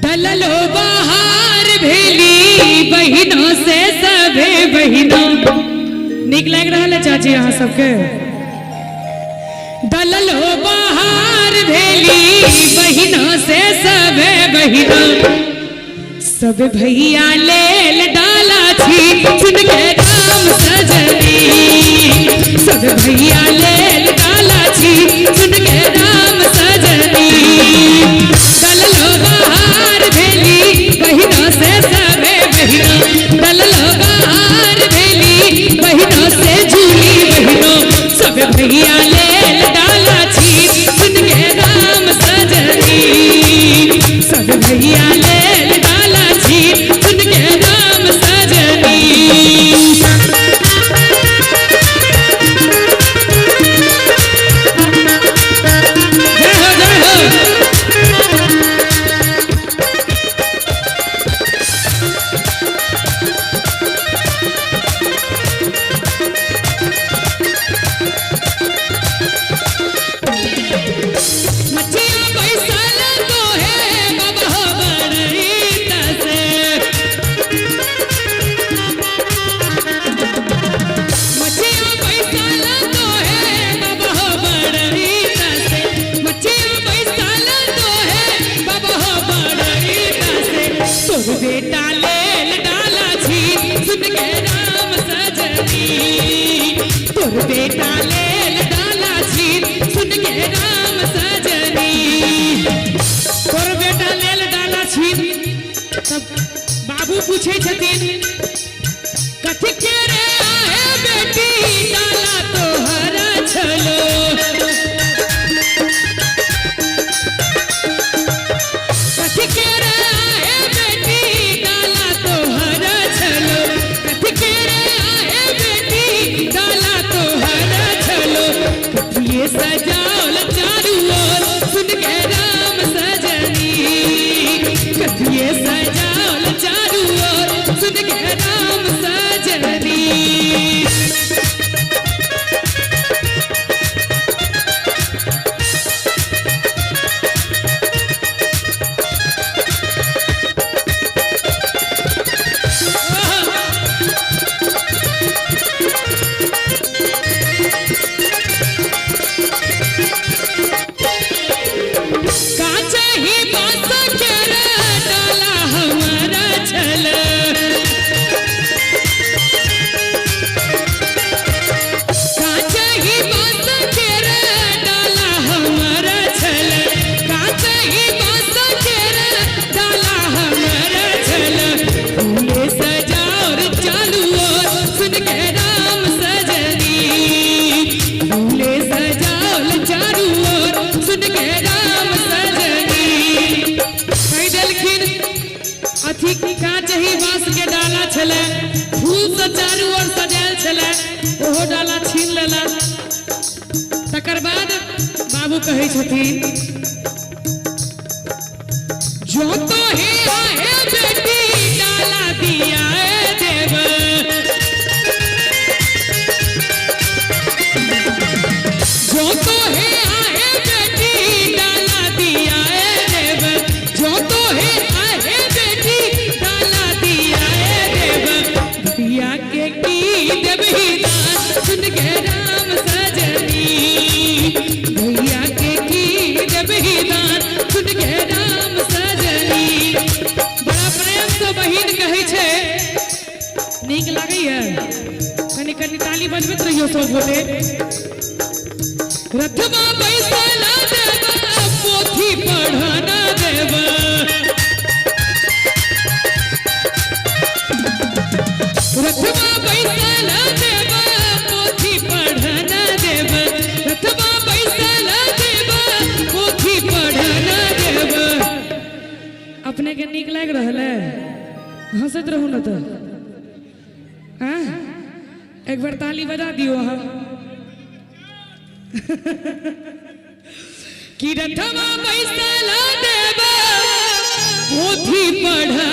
डललो बाहर भेली बहिनों से सबे बहिनों निक लग रहा है चाची यहाँ सबके डललो बाहर भेली बहिनों से सबे बहिनों सब भैया लेल डाला छी चुन के राम सजनी सब भैया लेल डाला छी चुन के राम सजनी डललो बाहर भेली बहिनों से सबे बहिनों डललो बाहर भेली बहिनों से झूली बहिनों सब भैया लेल डाला छी चुन के राम सजनी सब भैया लेल डाला छी चुन के राम सजनी बेटा लेल डाला छी सुन के राम सजनी तोर बेटा लेल डाला छी सुन के राम सजनी तोर बेटा लेल डाला छी तब बाबू पूछे छथिन कथी के रे आहे बेटी डाला तोहरा छलो कथी के रे सजाओल चारू ओर सुन के राम सजनी कथिए सजाओल चारू ओर सुन के राम सजनी छले फूल से चारू ओर सजायल छले ओहो डाला छीन लेला तकर बाद बाबू कहै छथिन जो तो ही आहे बेटी डाला दिया देव जो तो ही आहे बेटी डाला दिया देव जो तो ही आहे बेटी डाला दिया के की देवही दान सुन के राम सजनी भैया के की देवही दान सुन के राम सजनी बड़ा प्रेम से बहिन कहै छै नीक लागै है कनी कनी ताली बजबैत रहियो सब गोटे रथमा बैसला देवा पोथी पढ़ना देवा रथमा बैसला देवा पोथी पढ़ना देवा रथमा बैसला देवा पोथी पढ़ना देवा अपने के नीक लाग रहल है हंसत रहू न तो हाँ एक बार ताली बजा दियो हम कि रथमा बैसला देवा पोथी पढ़ना